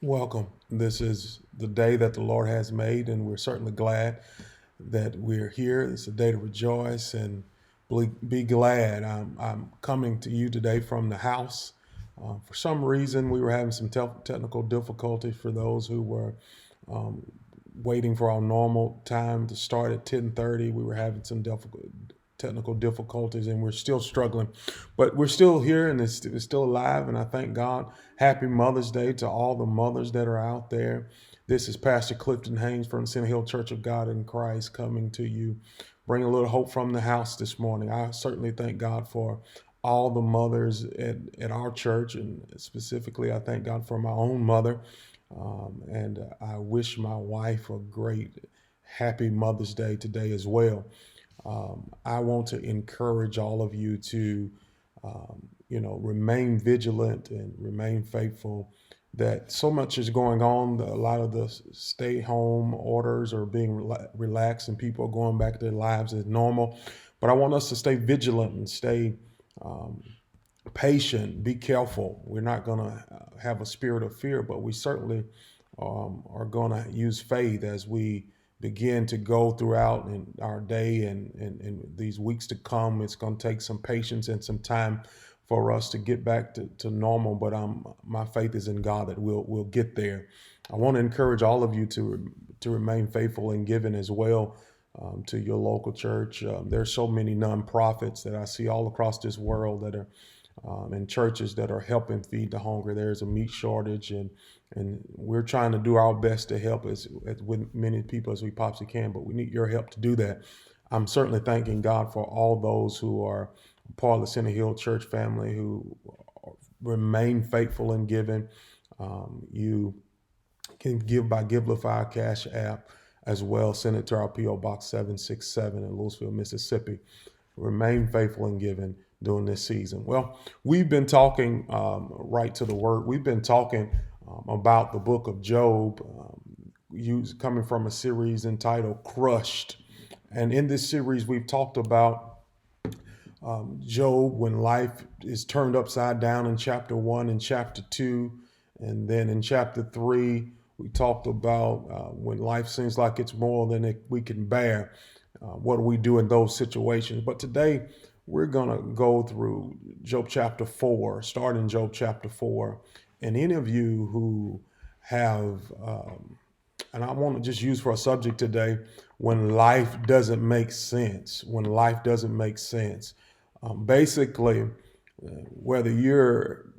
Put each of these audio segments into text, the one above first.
Welcome. This is the day that the Lord has made, and we're certainly glad that we're here. It's a day to rejoice and be glad. I'm coming to you today from the house. For some reason, we were having some technical difficulties for those who were um, waiting for our normal time to start at 10:30. We were having some technical difficulties, and we're still struggling, but we're still here, and it's still alive. And I thank God. Happy Mother's Day to all the mothers that are out there. This is Pastor Clifton Haynes from Center Hill Church of God in Christ coming to you, bring a little hope from the house this morning. I certainly thank God for all the mothers at our church, and specifically, I thank God for my own mother. And I wish my wife a great, happy Mother's Day today as well. I want to encourage all of you to, remain vigilant and remain faithful. That so much is going on. A lot of the stay-home orders are being relaxed, and people are going back to their lives as normal. But I want us to stay vigilant and stay um, patient. Be careful. We're not going to have a spirit of fear, but we certainly are going to use faith as we begin to go throughout in our day and these weeks to come. It's going to take some patience and some time for us to get back to normal, but my faith is in God that we'll get there. I want to encourage all of you to remain faithful in giving as well, to your local church. There's so many nonprofits that I see all across this world that are and churches that are helping feed the hungry. There's a meat shortage, and we're trying to do our best to help as with many people as we possibly can, but we need your help to do that. I'm certainly thanking God for all those who are part of the Center Hill Church family who remain faithful in giving. You can give by Givelify Cash App as well. Send it to our P.O. Box 767 in Louisville, Mississippi. Remain faithful in giving during this season. Well, we've been talking right to the word. We've been talking about the book of Job, coming from a series entitled Crushed. And in this series, we've talked about Job when life is turned upside down in chapter 1 and chapter 2. And then in chapter 3, we talked about when life seems like it's more than we can bear. What do we do in those situations? But today, we're going to go through Job chapter 4, starting Job chapter 4. And any of you who have, and I want to just use for a subject today, when life doesn't make sense, when life doesn't make sense. Basically, whether you're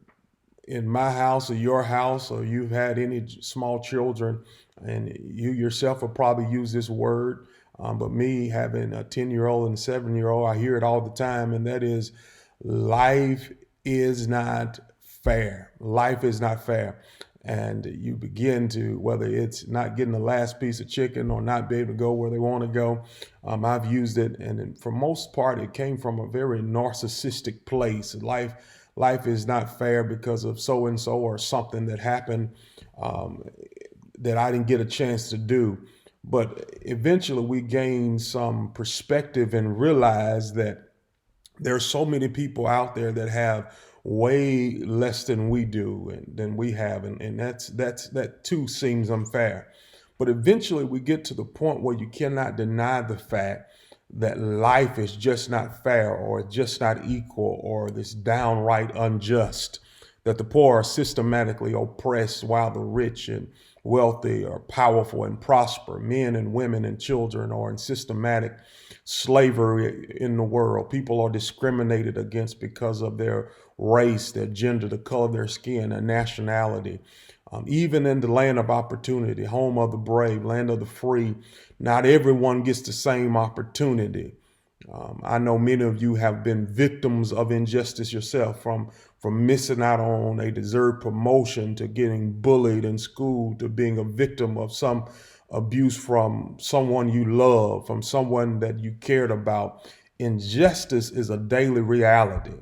in my house or your house, or you've had any small children, and you yourself will probably use this word. But me having a 10-year-old and a 7-year-old, I hear it all the time, and that is life is not fair. Life is not fair. And you begin to, whether it's not getting the last piece of chicken or not be able to go where they want to go. I've used it, and for most part, it came from a very narcissistic place. Life is not fair because of so and so or something that happened that I didn't get a chance to do. But eventually, we gain some perspective and realize that there's so many people out there that have way less than we do and than we have, and that too seems unfair. But eventually we get to the point where you cannot deny the fact that life is just not fair, or just not equal, or this downright unjust, that the poor are systematically oppressed while the rich and wealthy are powerful and prosper. Men and women and children are in systematic slavery in the world. People are discriminated against because of their race, their gender, the color of their skin, their nationality. Even in the land of opportunity, home of the brave, land of the free, not everyone gets the same opportunity. I know many of you have been victims of injustice yourself, from missing out on a deserved promotion, to getting bullied in school, to being a victim of some abuse from someone you love, from someone that you cared about. Injustice is a daily reality.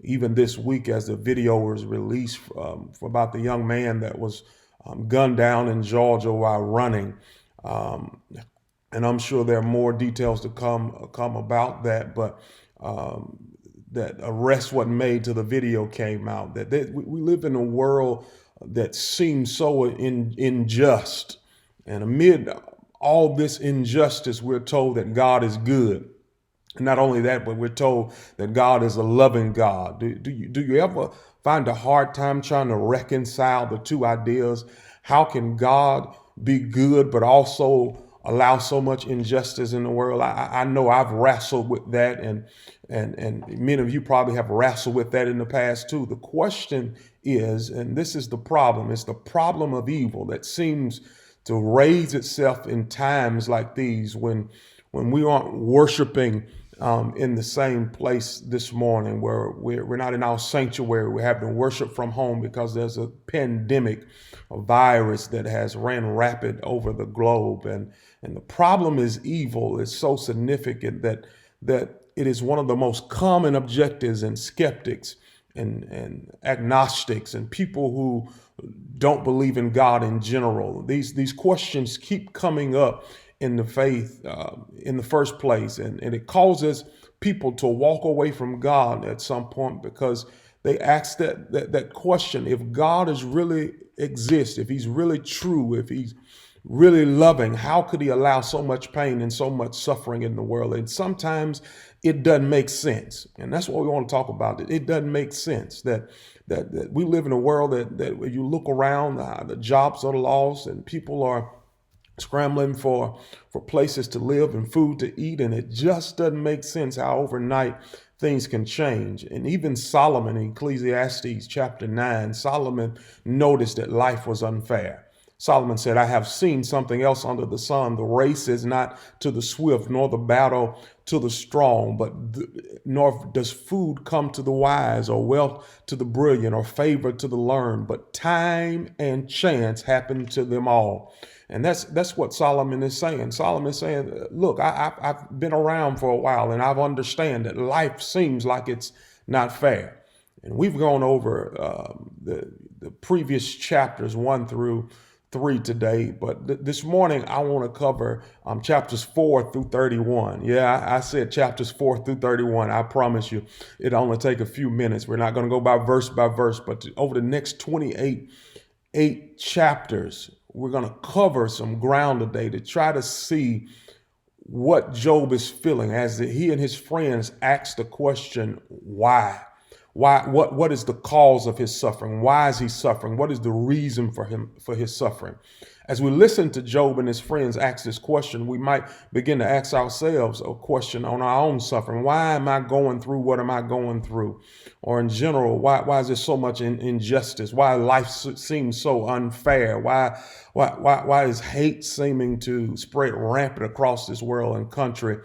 Even this week, as the video was released about the young man that was gunned down in Georgia while running. Um, and I'm sure there are more details to come about that, but that arrest wasn't made till the video came out. That we live in a world that seems so unjust. And amid all this injustice, we're told that God is good. Not only that, but we're told that God is a loving God. Do you ever find a hard time trying to reconcile the two ideas? How can God be good, but also allow so much injustice in the world? I know I've wrestled with that, and many of you probably have wrestled with that in the past too. The question is, and this is the problem, it's the problem of evil that seems to raise itself in times like these when we aren't worshiping in the same place this morning, where we're not in our sanctuary. We're having to worship from home because there's a pandemic, a virus that has ran rapid over the globe. And the problem is evil is so significant that it is one of the most common objectives in skeptics and agnostics and people who don't believe in God in general. These questions keep coming up in the faith in the first place, and it causes people to walk away from God at some point, because they ask that question: if God is really exists, if he's really true, if he's really loving, how could he allow so much pain and so much suffering in the world? And sometimes it doesn't make sense. And that's what we want to talk about. It doesn't make sense that we live in a world that when you look around, the jobs are lost and people are scrambling for places to live and food to eat. And it just doesn't make sense how overnight things can change. And even Solomon in Ecclesiastes chapter 9, Solomon noticed that life was unfair. Solomon said, I have seen something else under the sun. The race is not to the swift, nor the battle to the strong, nor does food come to the wise, or wealth to the brilliant, or favor to the learned, but time and chance happen to them all. And that's what Solomon is saying. Solomon is saying, look, I've been around for a while, and I've understand that life seems like it's not fair. And we've gone over the previous chapters 1 through 3 today, but this morning I want to cover chapters 4 through 31. Yeah, I said chapters 4 through 31. I promise you, it'll only take a few minutes. We're not going to go by verse, but over the next 8 chapters, we're going to cover some ground today to try to see what Job is feeling as he and his friends ask the question, why? What is the cause of his suffering? Why is he suffering? What is the reason for his suffering? As we listen to Job and his friends ask this question, we might begin to ask ourselves a question on our own suffering. Why am I going through what am I going through? Or in general, why is there so much injustice? Why life seems so unfair? Why is hate seeming to spread rampant across this world and country?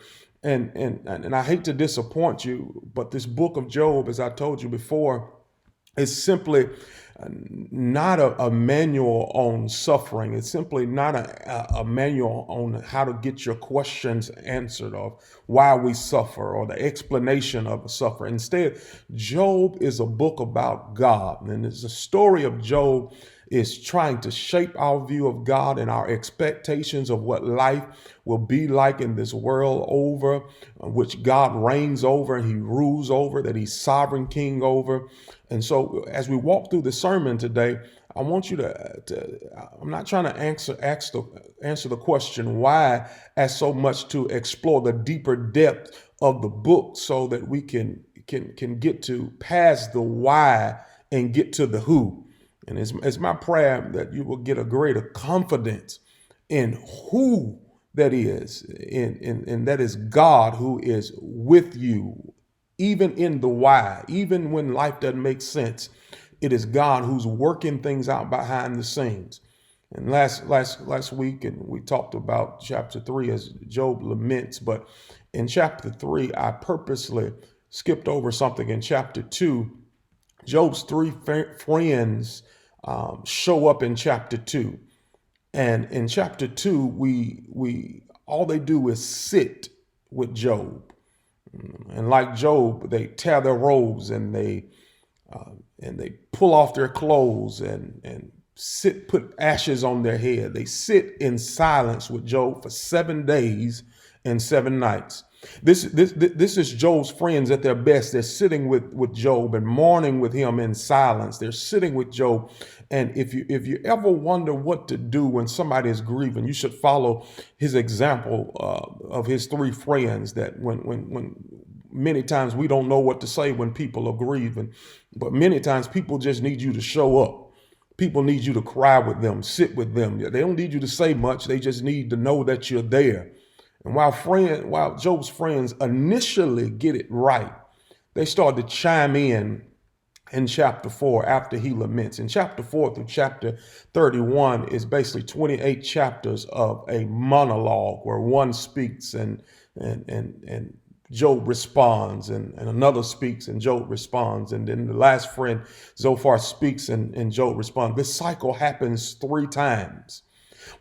And I hate to disappoint you, but this book of Job, as I told you before, is simply not a manual on suffering. It's simply not a manual on how to get your questions answered of why we suffer or the explanation of the suffer. Instead, Job is a book about God. And it's a story of Job is trying to shape our view of God and our expectations of what life will be like in this world over which God reigns over and he rules over, that he's sovereign king over. And so as we walk through the sermon today, I want you I'm not trying to answer the question why as so much to explore the deeper depth of the book so that we can get to past the why and get to the who. And it's my prayer that you will get a greater confidence in who that is, and that is God who is with you, even in the why, even when life doesn't make sense. It is God who's working things out behind the scenes. And last week, and we talked about chapter 3 as Job laments, but in chapter 3, I purposely skipped over something in chapter 2. Job's 3 friends show up in chapter 2. And in chapter 2, we all they do is sit with Job. And like Job, they tear their robes and they pull off their clothes and put ashes on their head. They sit in silence with Job for 7 days and 7 nights. This is Job's friends at their best. They're sitting with Job and mourning with him in silence. They're sitting with Job. And if you ever wonder what to do when somebody is grieving, you should follow his example of his three friends. That when many times we don't know what to say when people are grieving, but many times people just need you to show up. People need you to cry with them, sit with them. They don't need you to say much. They just need to know that you're there. And while Job's friends initially get it right, they start to chime in chapter 4 after he laments. In chapter 4 through chapter 31 is basically 28 chapters of a monologue where one speaks and Job responds, and another speaks and Job responds, and then the last friend Zophar speaks and Job responds. This cycle happens 3 times.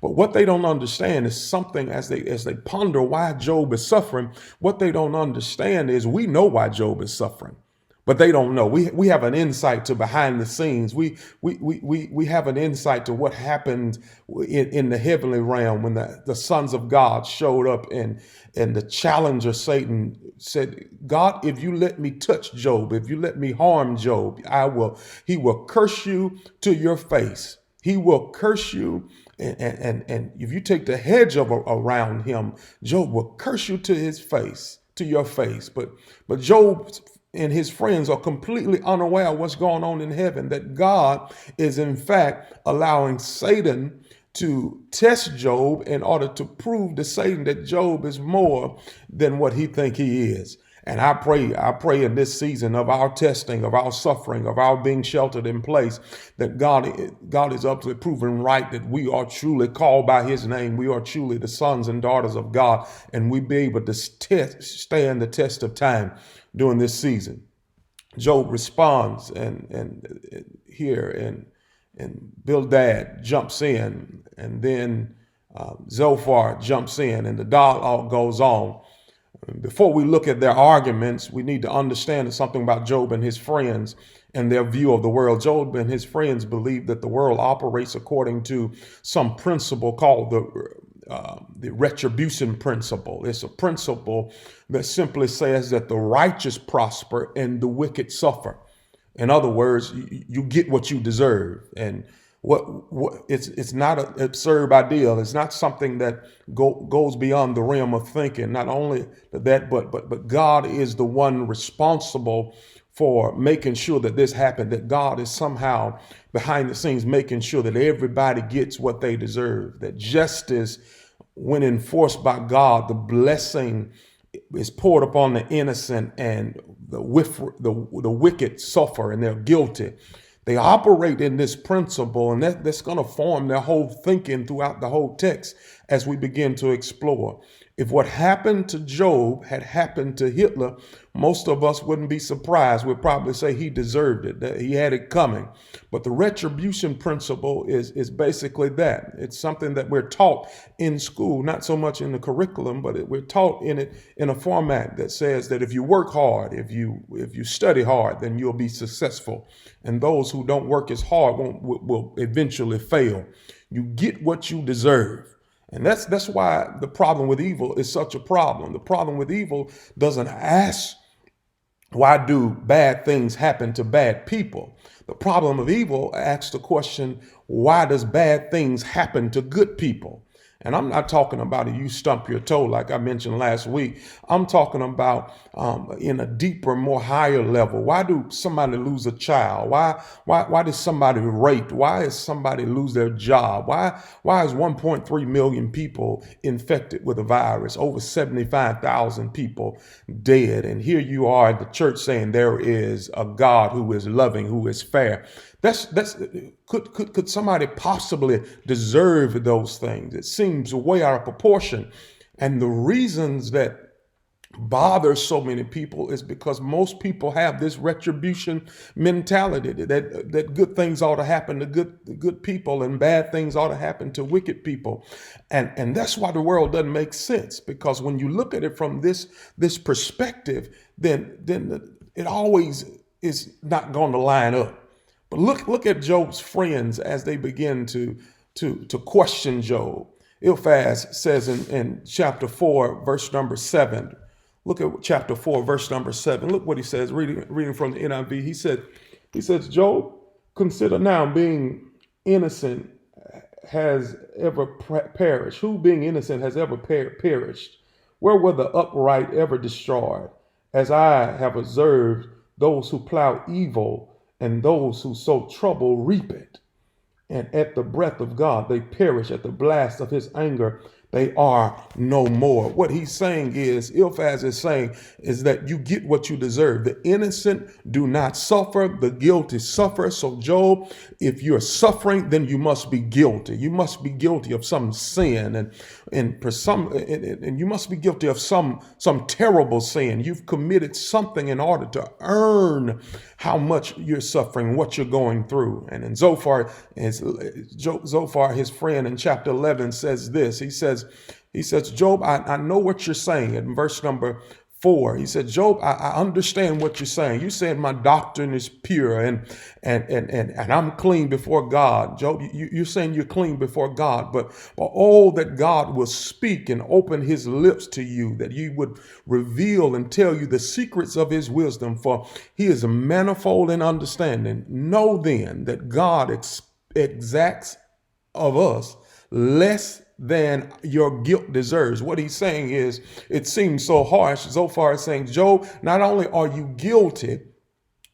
But what they don't understand is something as they ponder why Job is suffering. What they don't understand is we know why Job is suffering, but they don't know. We have an insight to behind the scenes. We have an insight to what happened in the heavenly realm when the sons of God showed up and the challenger Satan said, God, if you let me touch Job, if you let me harm Job, he will curse you to your face. He will curse you. And if you take the hedge around him, Job will curse you to his face, to your face. But Job and his friends are completely unaware of what's going on in heaven, that God is in fact allowing Satan to test Job in order to prove to Satan that Job is more than what he thinks he is. And I pray in this season of our testing, of our suffering, of our being sheltered in place, that God is up to proving right that we are truly called by his name. We are truly the sons and daughters of God, and we be able to stand the test of time during this season. Job responds and here and Bildad jumps in, and then Zophar jumps in, and the dialogue goes on. Before we look at their arguments, we need to understand something about Job and his friends and their view of the world. Job and his friends believe that the world operates according to some principle called the retribution principle. It's a principle that simply says that the righteous prosper and the wicked suffer. In other words, you get what you deserve. And it's not an absurd ideal. It's not something that goes beyond the realm of thinking. Not only that, but God is the one responsible for making sure that this happened, that God is somehow behind the scenes making sure that everybody gets what they deserve, that justice, when enforced by God, the blessing is poured upon the innocent, and the wicked suffer and they're guilty. They operate in this principle, and that's going to form their whole thinking throughout the whole text as we begin to explore. If what happened to Job had happened to Hitler, most of us wouldn't be surprised. We'd probably say he deserved it, that he had it coming. But the retribution principle is basically that. It's something that we're taught in school, not so much in the curriculum, but we're taught in it in a format that says that if you work hard, if you study hard, then you'll be successful. And those who don't work as hard will eventually fail. You get what you deserve. And that's why the problem with evil is such a problem. The problem with evil doesn't ask, why do bad things happen to bad people? The problem of evil asks the question, why does bad things happen to good people? And I'm not talking about you stump your toe like I mentioned last week. I'm talking about in a deeper, more higher level. Why do somebody lose a child? Why does somebody raped? Why does somebody lose their job? Why is 1.3 million people infected with a virus? Over 75,000 people dead. And here you are at the church saying there is a God who is loving, who is fair. Could somebody possibly deserve those things? It seems way out of proportion. And the reasons that bother so many people is because most people have this retribution mentality that good things ought to happen to good people and bad things ought to happen to wicked people. And that's why the world doesn't make sense, because when you look at it from this perspective, then it always is not going to line up. But look at Job's friends as they begin to question Job. Eliphaz says in chapter 4, verse number 7, Look at chapter 4, verse number 7. Look what he says, reading from the NIV. He says, Job, consider now being innocent has ever perished. Who being innocent has ever perished? Where were the upright ever destroyed? As I have observed, those who plow evil and those who sow trouble reap it. And at the breath of God, they perish. At the blast of his anger, they are no more. What he's saying is, Eliphaz is saying, is that you get what you deserve. The innocent do not suffer, the guilty suffer. So Job, if you're suffering, then you must be guilty. You must be guilty of some sin, and you must be guilty of some terrible sin. You've committed something in order to earn how much you're suffering, what you're going through. And in Zophar, his friend in chapter 11 says this. He says, Job, I know what you're saying. In verse number 4, he said, Job, I understand what you're saying. You said my doctrine is pure and I'm clean before God. Job, you're saying you're clean before God, but all that God will speak and open his lips to you, that he would reveal and tell you the secrets of his wisdom, for he is manifold in understanding. Know then that God exacts of us less than your guilt deserves. What he's saying is, it seems so harsh. Zophar is saying, Job, not only are you guilty,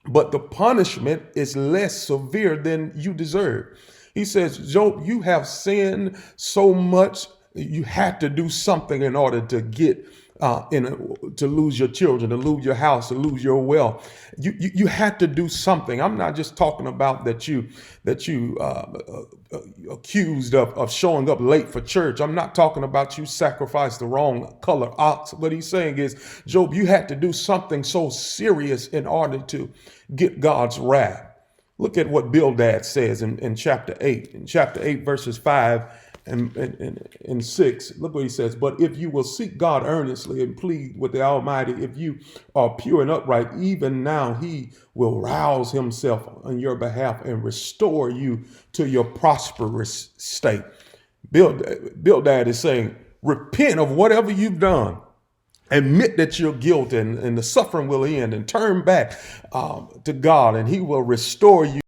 but the punishment is less severe than you deserve. He says, Job, you have sinned so much, you had to do something in order to get to lose your children, to lose your house, to lose your wealth. You had to do something. I'm not just talking about that you accused of showing up late for church. I'm not talking about you sacrificed the wrong color ox. What he's saying is, Job, you had to do something so serious in order to get God's wrath. Look at what Bildad says in chapter 8. In chapter 8, verses 5 and 6, look what he says. But if you will seek God earnestly and plead with the Almighty, if you are pure and upright, even now he will rouse himself on your behalf and restore you to your prosperous state. Bildad is saying, repent of whatever you've done. Admit that you're guilty, and the suffering will end, and turn back to God, and he will restore you.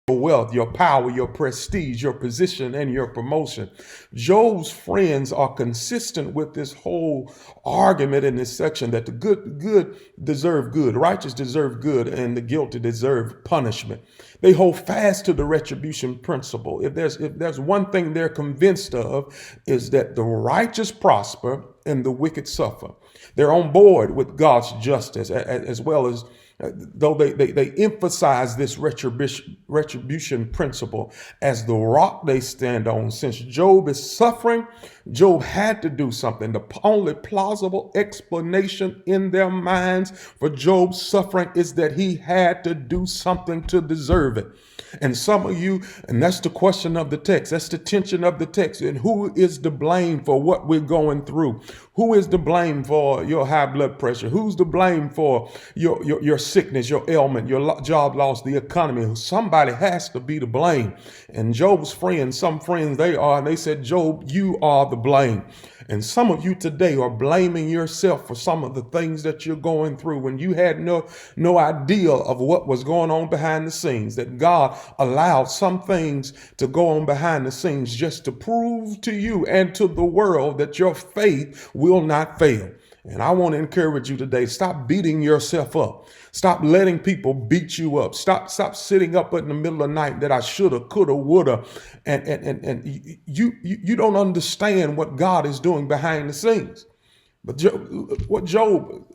Your wealth, your power, your prestige, your position, and your promotion. Job's friends are consistent with this whole argument in this section that the good deserve good, righteous deserve good, and the guilty deserve punishment. They hold fast to the retribution principle. If there's one thing they're convinced of, is that the righteous prosper and the wicked suffer. They're on board with God's justice, as well as though they emphasize this retribution principle as the rock they stand on. Since Job is suffering, Job had to do something. The only plausible explanation in their minds for Job's suffering is that he had to do something to deserve it. And some of you, and that's the question of the text, that's the tension of the text. And who is to blame for what we're going through? Who is to blame for your high blood pressure? Who's to blame for your sickness, your ailment, your job loss, the economy? Somebody has to be to blame. And Job's friends, some friends they said, Job, you are the blame. And some of you today are blaming yourself for some of the things that you're going through when you had no idea of what was going on behind the scenes, that God allowed some things to go on behind the scenes just to prove to you and to the world that your faith will not fail. And I want to encourage you today, stop beating yourself up. Stop letting people beat you up. Stop sitting up in the middle of the night that I shoulda, coulda, woulda. And you don't understand what God is doing behind the scenes. But Job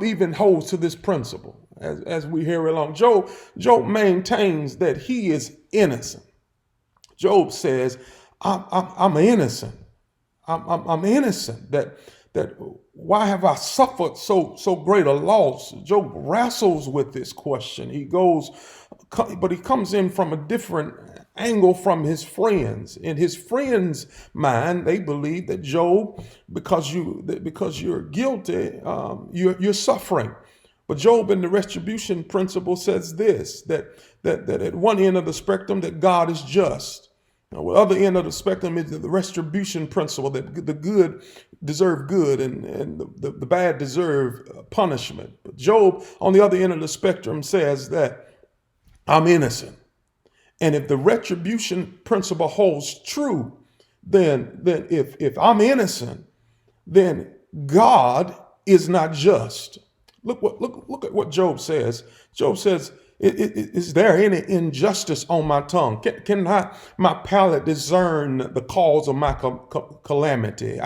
even holds to this principle as we hear along. Job maintains that he is innocent. Job says, I'm innocent. I'm innocent. That why have I suffered so great a loss? Job wrestles with this question. But he comes in from a different angle from his friends. In his friends' mind, they believe that Job, because you're guilty, you're suffering. But Job in the retribution principle says this, that at one end of the spectrum, that God is just. Now, the other end of the spectrum is the retribution principle that the good deserve good and the bad deserve punishment. But Job, on the other end of the spectrum, says that I'm innocent. And if the retribution principle holds true, then if I'm innocent, then God is not just. Look at what Job says. Job says, "Is there any injustice on my tongue? Cannot my palate discern the cause of my calamity?"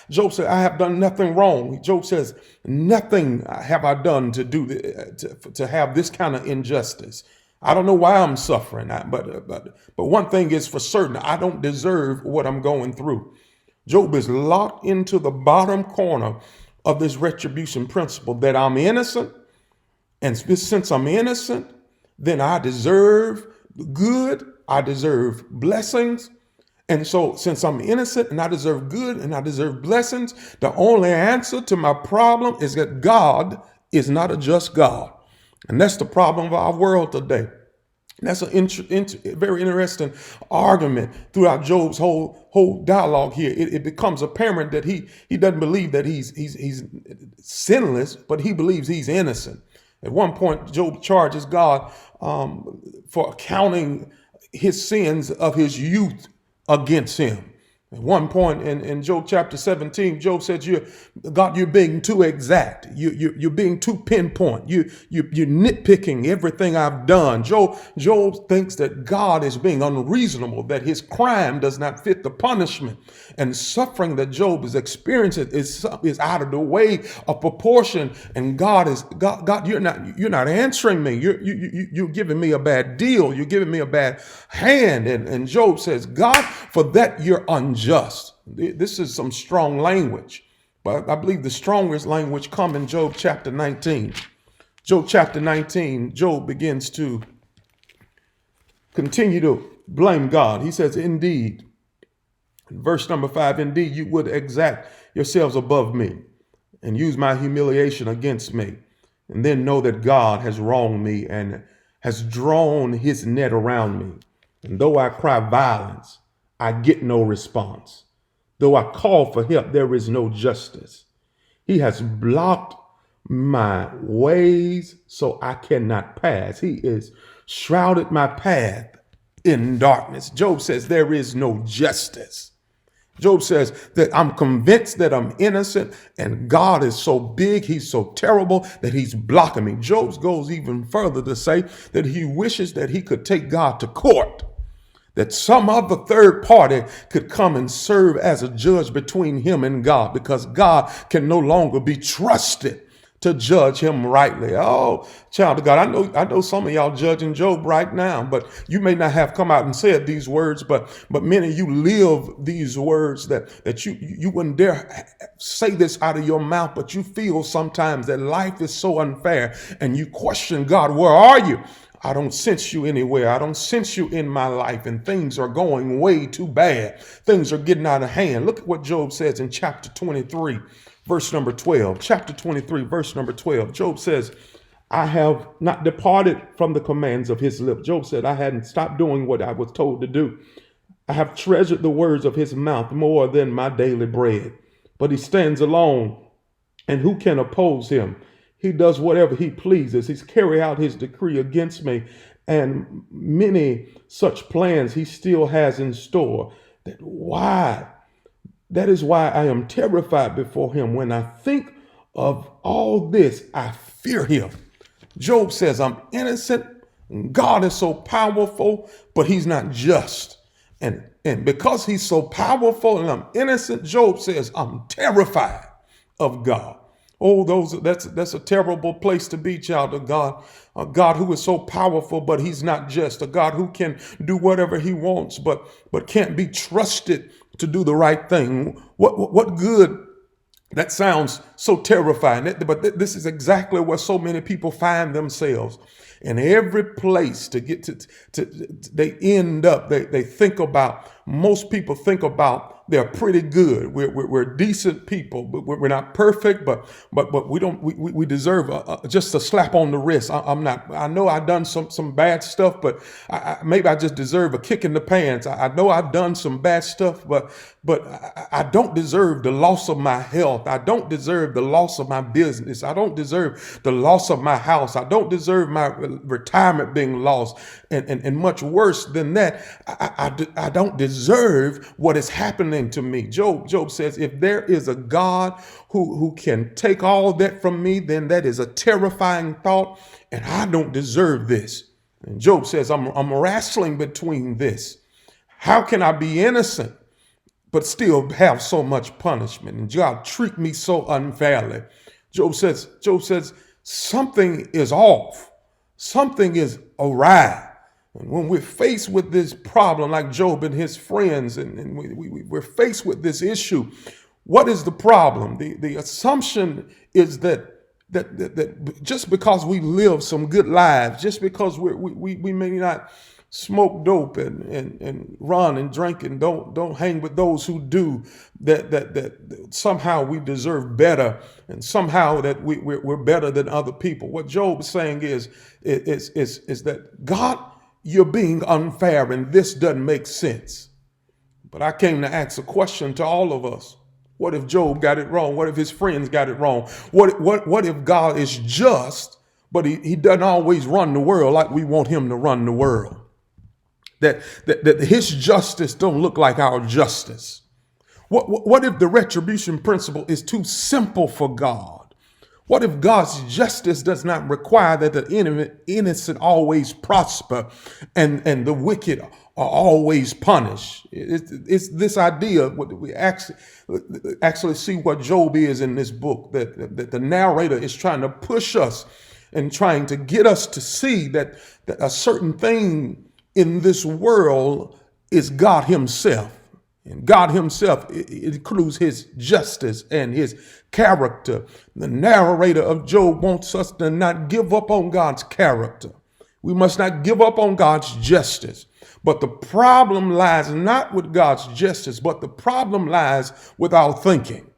Job said, "I have done nothing wrong." Job says, "Nothing have I done to have this kind of injustice. I don't know why I'm suffering, but one thing is for certain: I don't deserve what I'm going through." Job is locked into the bottom corner of this retribution principle that I'm innocent. And since I'm innocent, then I deserve good. I deserve blessings. And so since I'm innocent and I deserve good and I deserve blessings, the only answer to my problem is that God is not a just God. And that's the problem of our world today. That's a very interesting argument throughout Job's whole dialogue here. It becomes apparent that he doesn't believe that he's sinless, but he believes he's innocent. At one point, Job charges God for accounting his sins of his youth against him. At one point in Job chapter 17, Job says, God, you're being too exact. You're being too pinpoint. You're nitpicking everything I've done. Job thinks that God is being unreasonable, that his crime does not fit the punishment. And suffering that Job is experiencing is out of the way of proportion. And God, you're not answering me. You're giving me a bad deal. You're giving me a bad hand. And Job says, God, for that you're unjust. This is some strong language, but I believe the strongest language comes in Job chapter 19. Job chapter 19, Job begins to continue to blame God. He says, indeed, verse number 5, indeed, you would exact yourselves above me and use my humiliation against me, and then know that God has wronged me and has drawn his net around me. And though I cry violence, I get no response. Though I call for help, there is no justice. He has blocked my ways so I cannot pass. He is shrouded my path in darkness. Job says there is no justice. Job says that I'm convinced that I'm innocent and God is so big, he's so terrible that he's blocking me. Job goes even further to say that he wishes that he could take God to court, that some other third party could come and serve as a judge between him and God, because God can no longer be trusted to judge him rightly. Oh, child of God, I know some of y'all judging Job right now, but you may not have come out and said these words, but many of you live these words that you wouldn't dare say this out of your mouth, but you feel sometimes that life is so unfair and you question God, where are you? I don't sense you anywhere. I don't sense you in my life, and things are going way too bad. Things are getting out of hand. Look at what Job says in chapter 23, verse number 12. Chapter 23, verse number 12. Job says, I have not departed from the commands of his lips. Job said, I hadn't stopped doing what I was told to do. I have treasured the words of his mouth more than my daily bread. But he stands alone, and who can oppose him? He does whatever he pleases. He's carried out his decree against me, and many such plans he still has in store. That is why I am terrified before him. When I think of all this, I fear him. Job says, I'm innocent. God is so powerful, but he's not just. And because he's so powerful and I'm innocent, Job says, I'm terrified of God. Oh, that's a terrible place to be, child of God. A God who is so powerful, but he's not just. A God who can do whatever he wants, but can't be trusted to do the right thing. What good? That sounds so terrifying, but this is exactly where so many people find themselves. In every place to get to they end up, they think about most people think about they're pretty good. We're decent people, but we're not perfect. But we deserve just a slap on the wrist. I'm not. I know I've done some bad stuff, but maybe I just deserve a kick in the pants. I know I've done some bad stuff, but I don't deserve the loss of my health. I don't deserve the loss of my business. I don't deserve the loss of my house. I don't deserve my retirement being lost. And much worse than that, I don't deserve what is happening to me. Job says, if there is a God who can take all that from me, then that is a terrifying thought, and I don't deserve this. And Job says, I'm wrestling between this. How can I be innocent but still have so much punishment, and God treat me so unfairly? Job says, something is off. Something is awry. And when we're faced with this problem, like Job and his friends, and we're faced with this issue, what is the problem? The assumption is that just because we live some good lives, just because we may not smoke dope and run and drink and don't hang with those who do, that somehow we deserve better, and somehow that we're better than other people. What Job is saying is that God, you're being unfair, and this doesn't make sense. But I came to ask a question to all of us. What if Job got it wrong? What if his friends got it wrong? What if God is just, but he doesn't always run the world like we want him to run the world? That his justice don't look like our justice. What if the retribution principle is too simple for God? What if God's justice does not require that the innocent always prosper and the wicked are always punished? It's this idea, what we actually see what Job is in this book, that the narrator is trying to push us and trying to get us to see that a certain thing in this world is God himself. And God himself, it includes his justice and his character. The narrator of Job wants us to not give up on God's character. We must not give up on God's justice. But the problem lies not with God's justice, but the problem lies with our thinking.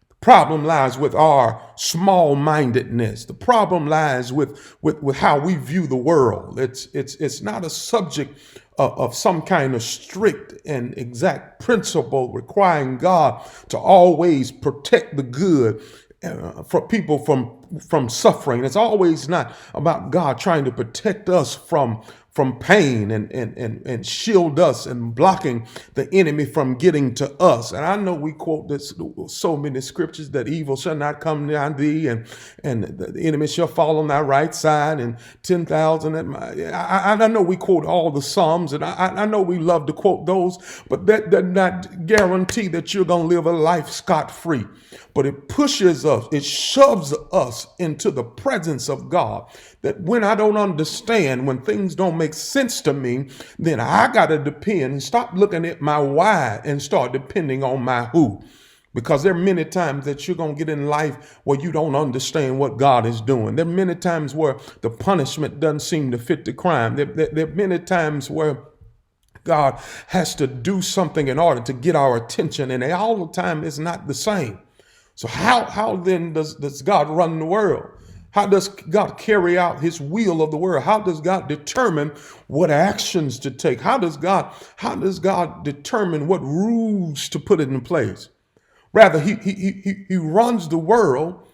The problem lies with our small-mindedness. The problem lies with how we view the world. It's not a subject of some kind of strict and exact principle requiring God to always protect the good for people from suffering. It's always not about God trying to protect us from pain and shield us and blocking the enemy from getting to us. And I know we quote this so many scriptures, that evil shall not come nigh thee, and the enemy shall fall on thy right side, and 10,000 at my. I know we quote all the Psalms, and I know we love to quote those, but that does not guarantee that you're going to live a life scot-free. But it pushes us, it shoves us into the presence of God, that when I don't understand, when things don't make sense to me, then I got to depend and stop looking at my why and start depending on my who. Because there are many times that you're going to get in life where you don't understand what God is doing. There are many times where the punishment doesn't seem to fit the crime. There are many times where God has to do something in order to get our attention, and all the time it's not the same. So how then does God run the world? How does God carry out his will of the world? How does God determine what actions to take? How does God determine what rules to put in place? Rather, he runs the world,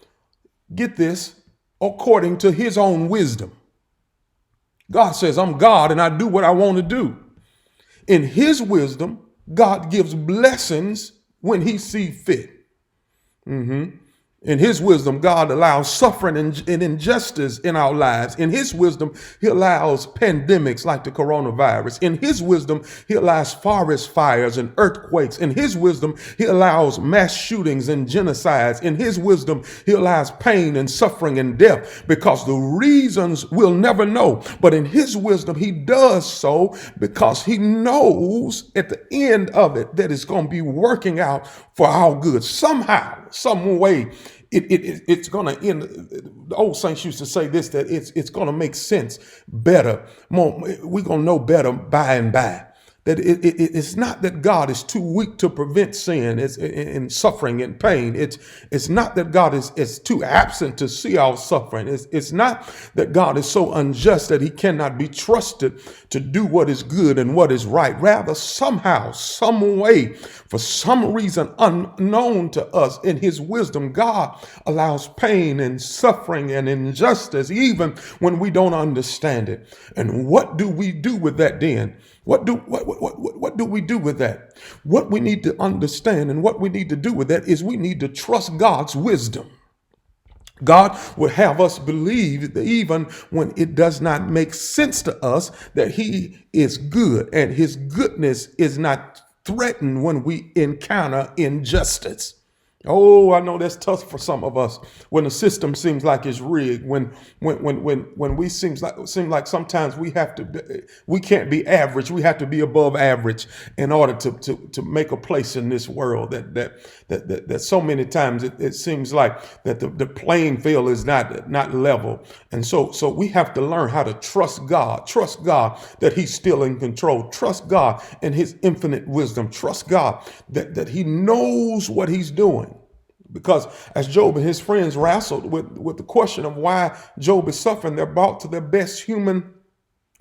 get this, according to his own wisdom. God says, I'm God and I do what I want to do. In his wisdom, God gives blessings when he sees fit. In his wisdom, God allows suffering and injustice in our lives. In his wisdom, he allows pandemics like the coronavirus. In his wisdom, he allows forest fires and earthquakes. In his wisdom, he allows mass shootings and genocides. In his wisdom, he allows pain and suffering and death, because the reasons we'll never know. But in his wisdom, he does so because he knows at the end of it that it's going to be working out for our good. Somehow, some way, it's going to end. The old saints used to say this, that it's going to make sense better. We're going to know better by and by. That it's not that God is too weak to prevent sin and suffering and pain. It's not that God is too absent to see our suffering. It's not that God is so unjust that he cannot be trusted to do what is good and what is right. Rather, somehow, some way, for some reason unknown to us, in his wisdom, God allows pain and suffering and injustice even when we don't understand it. And what do we do with that then? What do we do with that? What we need to understand and what we need to do with that is we need to trust God's wisdom. God would have us believe that even when it does not make sense to us, that he is good and his goodness is not threatened when we encounter injustice. Oh, I know that's tough for some of us when the system seems like it's rigged. When we seem like sometimes we can't be average. We have to be above average in order to make a place in this world. That so many times it seems like that the playing field is not level, and so we have to learn how to trust God. Trust God that he's still in control. Trust God and his infinite wisdom. Trust God that he knows what he's doing. Because as Job and his friends wrestled with the question of why Job is suffering, they're brought to their best human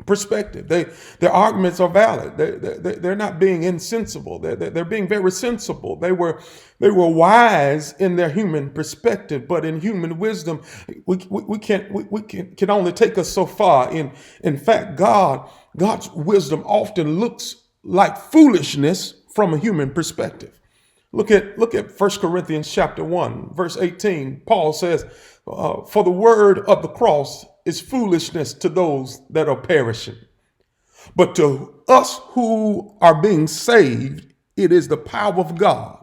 perspective. Their arguments are valid. They're not being insensible. They're being very sensible. They were wise in their human perspective, but in human wisdom, we can only take us so far. In fact, God's wisdom often looks like foolishness from a human perspective. Look at 1 Corinthians chapter 1, verse 18. Paul says, for the word of the cross is foolishness to those that are perishing. But to us who are being saved, it is the power of God.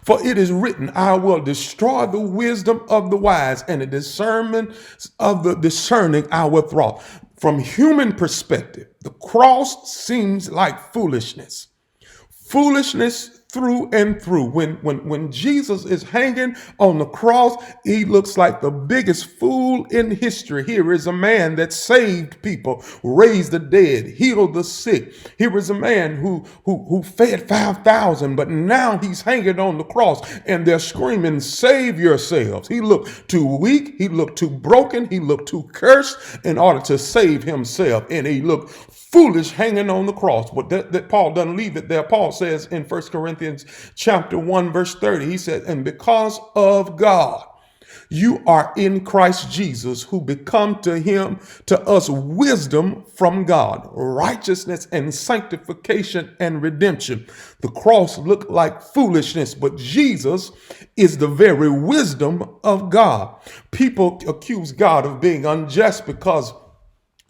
For it is written, I will destroy the wisdom of the wise, and the discernment of the discerning I will thwart. From human perspective, the cross seems like foolishness. Foolishness through and through. When Jesus is hanging on the cross, he looks like the biggest fool in history. Here is a man that saved people, raised the dead, healed the sick. Here is a man who fed 5,000, but now he's hanging on the cross and they're screaming, save yourselves. He looked too weak. He looked too broken. He looked too cursed in order to save himself. And he looked foolish hanging on the cross. But that Paul doesn't leave it there. Paul says in 1 Corinthians chapter 1, verse 30, he said, and because of God, you are in Christ Jesus, who become to us wisdom from God, righteousness and sanctification and redemption. The cross looked like foolishness, but Jesus is the very wisdom of God. People accuse God of being unjust because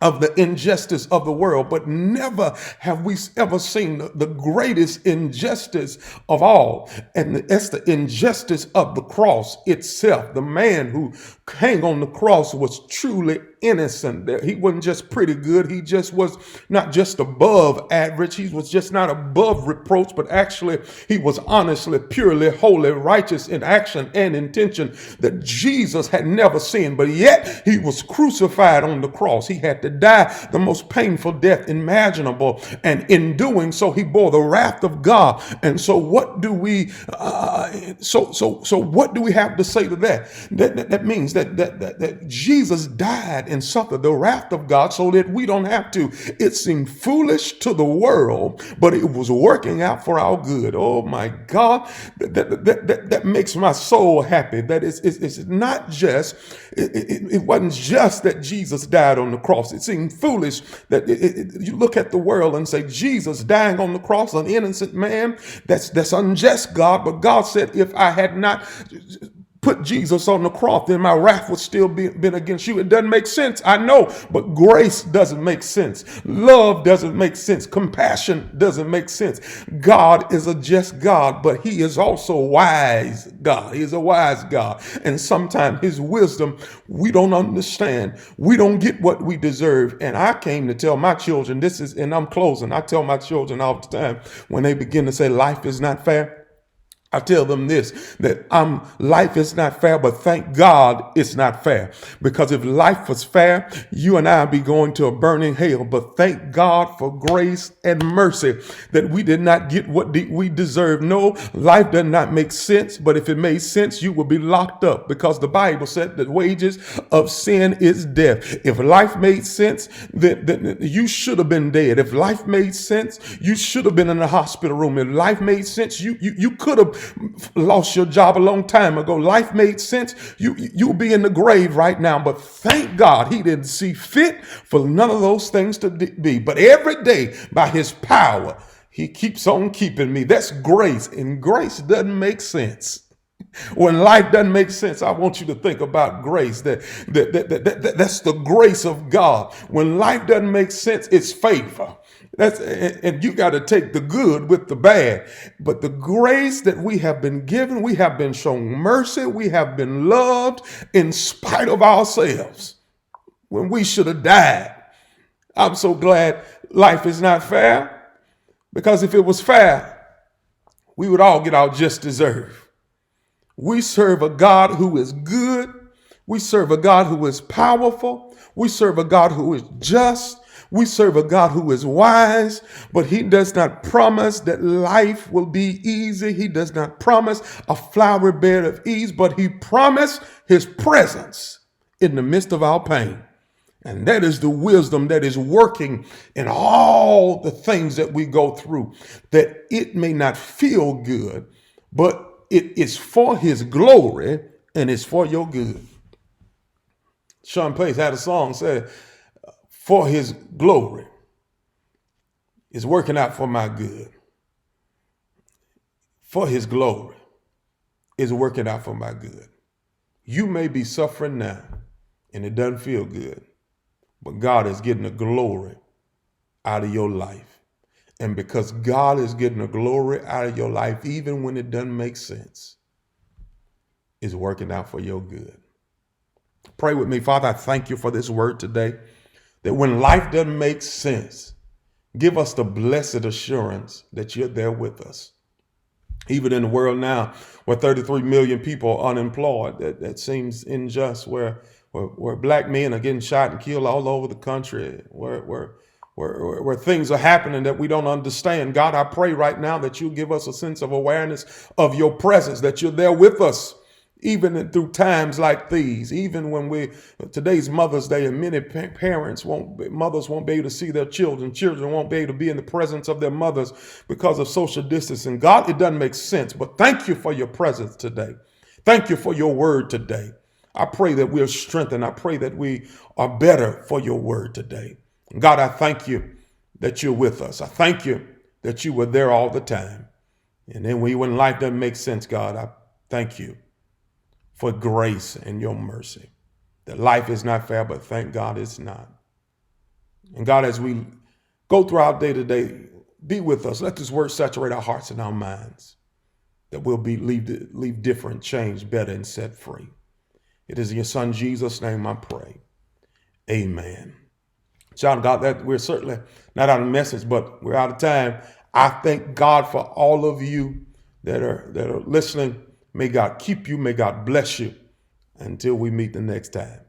of the injustice of the world, but never have we ever seen the greatest injustice of all. And that's the injustice of the cross itself. The man who hung on the cross was truly innocent. He wasn't just pretty good. He just was not just above average. He was just not above reproach, but actually he was honestly, purely, holy, righteous in action and intention that Jesus had never seen. But yet he was crucified on the cross. He had to die the most painful death imaginable. And in doing so, he bore the wrath of God. And so what do we what do we have to say to that? That means that Jesus died and suffered the wrath of God so that we don't have to. It seemed foolish to the world, but it was working out for our good. Oh my God, that makes my soul happy. That it's not just, it wasn't just that Jesus died on the cross. It seemed foolish that you look at the world and say, Jesus dying on the cross, an innocent man, that's unjust, God. But God said, if I had not put Jesus on the cross, then my wrath would still been against you. It doesn't make sense, I know, but grace doesn't make sense. Love doesn't make sense. Compassion doesn't make sense. God is a just God, but he is also wise God. He is a wise God. And sometimes his wisdom, we don't understand. We don't get what we deserve. And I came to tell my children, and I'm closing. I tell my children all the time when they begin to say life is not fair, I tell them this, that life is not fair, but thank God it's not fair. Because if life was fair, you and I would be going to a burning hell. But thank God for grace and mercy that we did not get what we deserve. No, life does not make sense, but if it made sense, you would be locked up, because the Bible said that wages of sin is death. If life made sense, then you should have been dead. If life made sense, you should have been in the hospital room. If life made sense, you could have lost your job a long time ago. Life made sense, you'll be in the grave right now. But thank God he didn't see fit for none of those things to be. But every day, by his power, he keeps on keeping me. That's grace, and grace doesn't make sense. When life doesn't make sense, I want you to think about grace. That's the grace of God. When life doesn't make sense, it's favor. And you got to take the good with the bad. But the grace that we have been given, we have been shown mercy, we have been loved in spite of ourselves when we should have died. I'm so glad life is not fair, because if it was fair, we would all get our just deserve. We serve a God who is good. We serve a God who is powerful. We serve a God who is just. We serve a God who is wise, but he does not promise that life will be easy. He does not promise a flowery bed of ease, but he promised his presence in the midst of our pain. And that is the wisdom that is working in all the things that we go through, that it may not feel good, but it is for his glory and it's for your good. Sean Pace had a song said, for his glory is working out for my good. For his glory is working out for my good. You may be suffering now and it doesn't feel good, but God is getting the glory out of your life. And because God is getting the glory out of your life, even when it doesn't make sense, it's working out for your good. Pray with me. Father, I thank you for this word today, that when life doesn't make sense, give us the blessed assurance that you're there with us. Even in the world now, where 33 million people are unemployed, that seems unjust, where black men are getting shot and killed all over the country, where things are happening that we don't understand. God, I pray right now that you give us a sense of awareness of your presence, that you're there with us, even through times like these, even when today's Mother's Day, and many mothers won't be able to see their children. Children won't be able to be in the presence of their mothers because of social distancing. God, it doesn't make sense, but thank you for your presence today. Thank you for your word today. I pray that we are strengthened. I pray that we are better for your word today. God, I thank you that you're with us. I thank you that you were there all the time. And then when life doesn't make sense, God, I thank you for grace and your mercy. That life is not fair, but thank God it's not. And God, as we go through our day to day, be with us. Let this word saturate our hearts and our minds, that we'll leave different, changed, better, and set free. It is in your son Jesus' name I pray. Amen. Child of God, that we're certainly not out of message, but we're out of time. I thank God for all of you that are listening. May God keep you. May God bless you until we meet the next time.